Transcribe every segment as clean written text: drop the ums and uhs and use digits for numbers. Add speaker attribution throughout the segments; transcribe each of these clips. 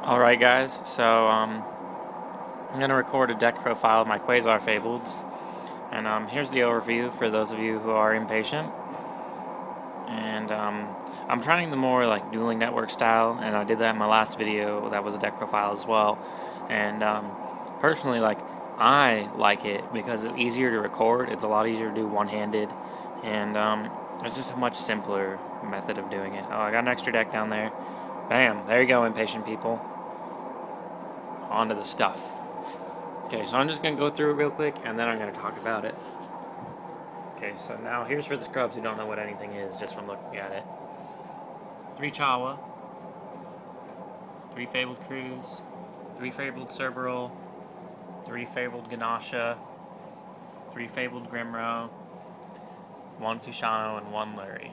Speaker 1: Alright guys, so I'm going to record a deck profile of my Quasar Fableds, and here's the overview for those of you who are impatient. And I'm trying the more like dueling network style, and I did that in my last video. That was a deck profile as well. And personally, I like it because it's easier to record. It's a lot easier to do one-handed, and it's just a much simpler method of doing it. Oh, I got an extra deck down there. Bam! There you go, impatient people. Onto the stuff. Okay, so I'm just going to go through it real quick, and then I'm going to talk about it. Okay, so now here's for the scrubs who don't know what anything is just from looking at it. 3 Chawa, 3 Fabled Cruise, 3 Fabled Cerberus, 3 Fabled Ganasha, 3 Fabled Grimro, 1 Kushano, and 1 Lurie.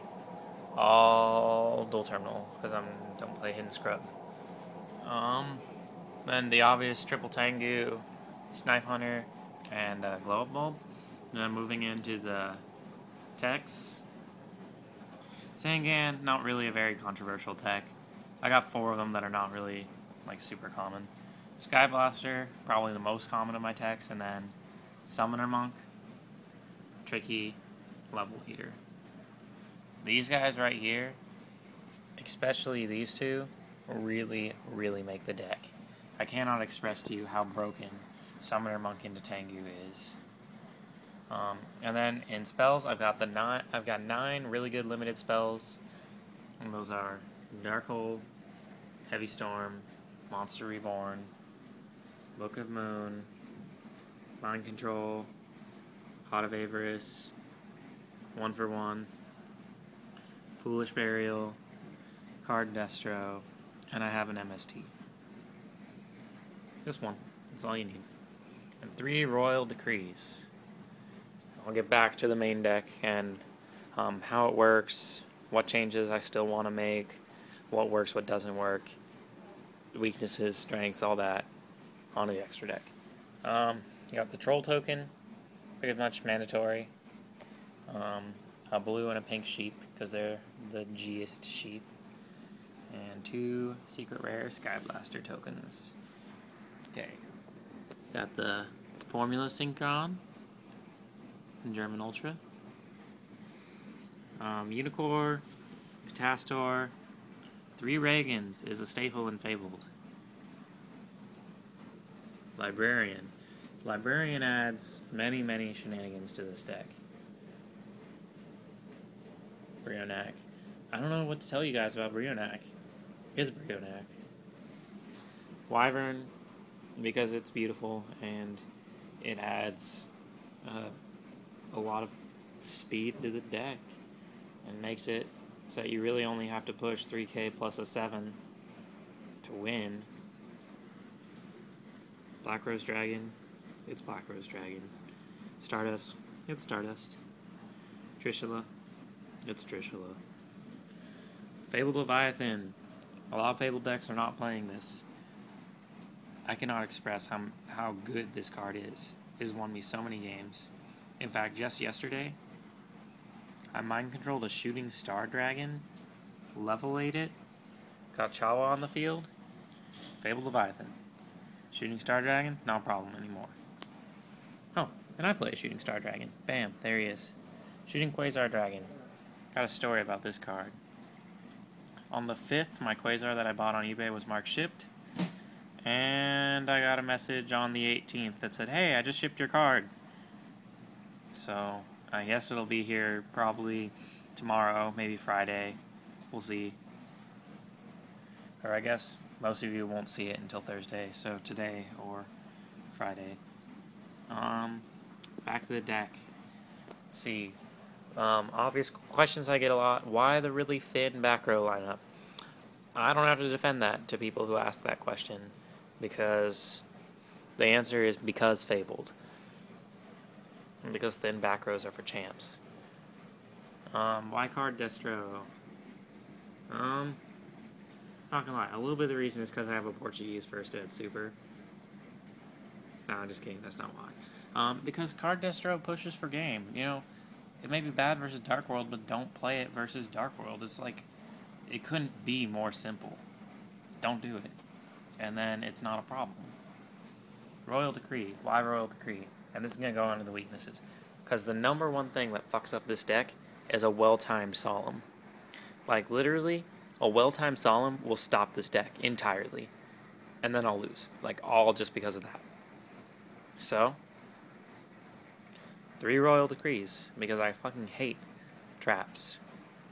Speaker 1: All dual terminal, because I don't play Hidden Scrub. Then the obvious Triple Tengu, Snipe Hunter, and Glow Up Bulb. Then moving into the techs. Sangan, not really a very controversial tech. I got 4 of them that are not really super common. Sky Blaster, probably the most common of my techs, and then Summoner Monk, Tricky, Level Eater. These guys right here, especially these two, really make the deck. I cannot express to you how broken Summoner Monk into Tengu is. And then in spells, I've got 9 really good limited spells, and those are Darkhold, Heavy Storm, Monster Reborn, Book of Moon, Mind Control, Pot of Avarice, 1 for 1, Foolish Burial, Card Destro, and I have an MST. Just 1. That's all you need. And 3 Royal Decrees. I'll get back to the main deck and how it works, what changes I still want to make, what works, what doesn't work, weaknesses, strengths, all that on the extra deck. You got the Troll token, pretty much mandatory. A blue and a pink sheep, because they're the G-est sheep. And 2 secret rare Sky Blaster tokens. Okay. Got the Formula Synchron in German Ultra. Unicorn, Catastor, 3 Reagans is a staple in Fabled. Librarian. Librarian adds many shenanigans to this deck. Brionac. I don't know what to tell you guys about Brionac. It's Brionac. Wyvern, because it's beautiful and it adds a lot of speed to the deck and makes it so that you really only have to push 3k plus a 7 to win. Black Rose Dragon, it's Black Rose Dragon. Stardust, it's Stardust. Trishula, it's Trishula. Fabled Leviathan. A lot of Fabled decks are not playing this. I cannot express how good this card is. It has won me so many games. In fact, just yesterday, I mind controlled a Shooting Star Dragon, level 8'd it, got Chawa on the field, Fabled Leviathan. Shooting Star Dragon, not a problem anymore. Oh, and I play a Shooting Star Dragon. Bam, there he is. Shooting Quasar Dragon. Got a story about this card. On the 5th, my Quasar that I bought on eBay was marked shipped. And I got a message on the 18th that said, hey, I just shipped your card. So, I guess it'll be here probably tomorrow, maybe Friday. We'll see. Or I guess most of you won't see it until Thursday, so today or Friday. Back to the deck. Let's see. Obvious questions I get a lot. Why the really thin back row lineup? I don't have to defend that to people who ask that question, because the answer is because Fabled. And because thin back rows are for champs. Why Card Destro? Not gonna lie, a little bit of the reason is because I have a Portuguese first ed super. No, I'm just kidding, that's not why. Because Card Destro pushes for game. You know, it may be bad versus Dark World, but don't play it versus Dark World. It's like, it couldn't be more simple. Don't do it. and then it's not a problem. Royal Decree. Why Royal Decree? And this is going to go on to the weaknesses. Because the number one thing that fucks up this deck is a well-timed Solemn. Like, literally, a well-timed Solemn will stop this deck entirely. And then I'll lose. Like, all just because of that. So, 3 Royal Decrees. Because I fucking hate traps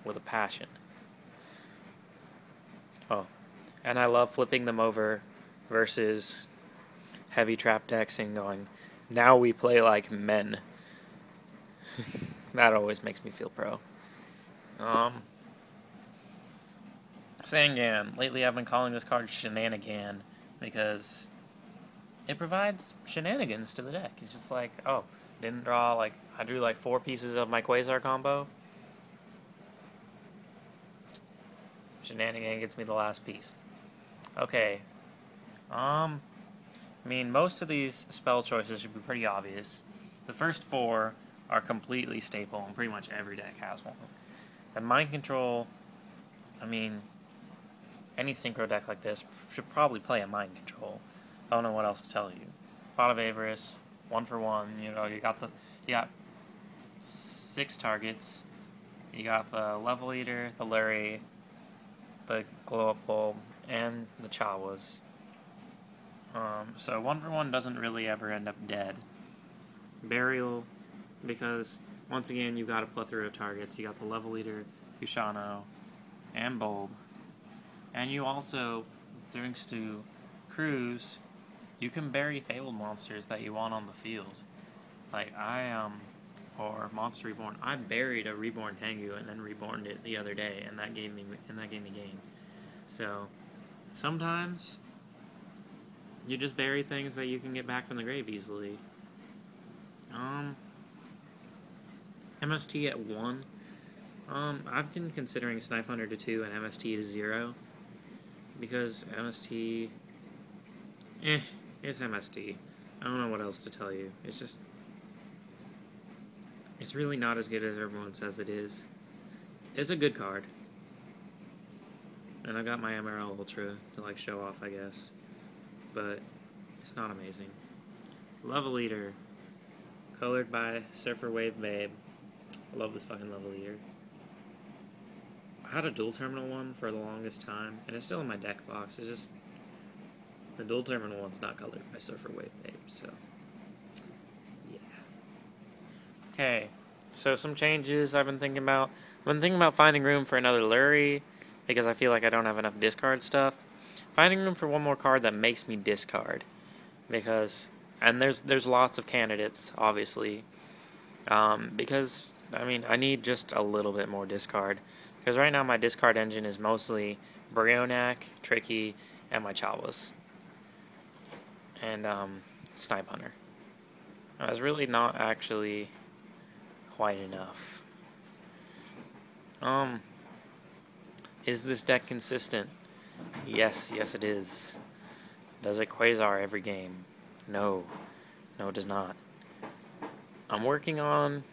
Speaker 1: with a passion. Oh, and I love flipping them over versus heavy trap decks and going, now we play like men. That always makes me feel pro. Sangan. Lately I've been calling this card Shenanigan because it provides shenanigans to the deck. It's just like, oh, didn't draw, like, I drew like 4 pieces of my Quasar combo. Shenanigan gets me the last piece. Okay. I mean, most of these spell choices should be pretty obvious. The first 4 are completely staple, and pretty much every deck has one. And Mind Control, I mean, any synchro deck like this should probably play a Mind Control. I don't know what else to tell you. Pot of Avarice, 1 for 1. You know, you got 6 targets. You got the Level Eater, the Lurie, the Glow Up Bulb, and the Chawas. So 1 for 1 doesn't really ever end up dead. Burial, because once again you got a plethora of targets. You got the Level Eater, Kushano, and Bulb. And you also, thanks to Cruise, you can bury Fabled monsters that you want on the field. Like or Monster Reborn. I buried a Reborn Tengu and then reborned it the other day, and that gave me game. So sometimes you just bury things that you can get back from the grave easily. MST at 1. I've been considering Snipe Hunter to 2 and MST to 0. Because MST... it's MST. I don't know what else to tell you. It's just... it's really not as good as everyone says it is. It's a good card. And I got my MRL Ultra to, like, show off, I guess. But it's not amazing. Level Eater. Colored by Surfer Wave Babe. I love this fucking Level Eater. I had a dual terminal one for the longest time, and it's still in my deck box. It's just the dual terminal one's not colored by Surfer Wave Babe, so yeah. Okay, so some changes I've been thinking about. I've been thinking about finding room for another Lurie, because I feel like I don't have enough discard stuff. Finding room for one more card that makes me discard, because, and there's lots of candidates, obviously, because, I mean, I need just a little bit more discard, because right now my discard engine is mostly Brionac, Tricky, and my Chawas, and Snipe Hunter. That's really not actually quite enough. Is this deck consistent? Yes it is. Does it quasar every game? No, it does not. I'm working on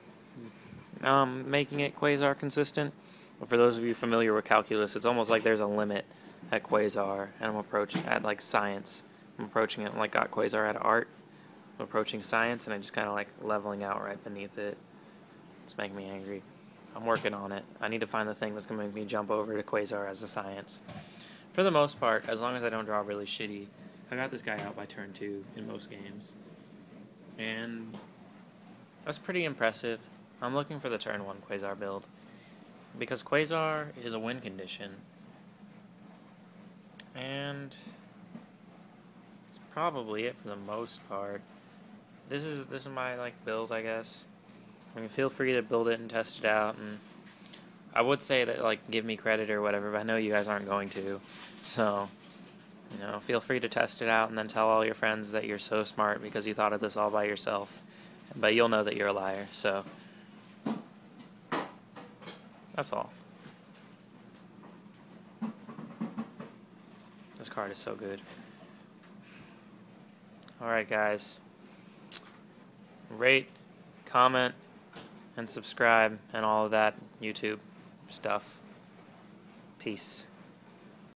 Speaker 1: making it quasar consistent, but for those of you familiar with calculus, it's almost like there's a limit at quasar, and I'm approaching at like science. I'm approaching it like got quasar at art. I'm approaching science, and I'm just kind of like leveling out right beneath it. It's making me angry. I'm working on it. I need to find the thing that's going to make me jump over to quasar as a science. For the most part, as long as I don't draw really shitty, I got this guy out by turn 2 in most games. And that's pretty impressive. I'm looking for the turn 1 quasar build, because quasar is a win condition. And that's probably it for the most part. This is my like build, I guess. I mean, feel free to build it and test it out, and I would say that, like, give me credit or whatever, but I know you guys aren't going to, so, you know, feel free to test it out and then tell all your friends that you're so smart because you thought of this all by yourself, but you'll know that you're a liar, so, that's all. This card is so good. Alright, guys, rate, comment, and subscribe, and all of that YouTube stuff. Peace.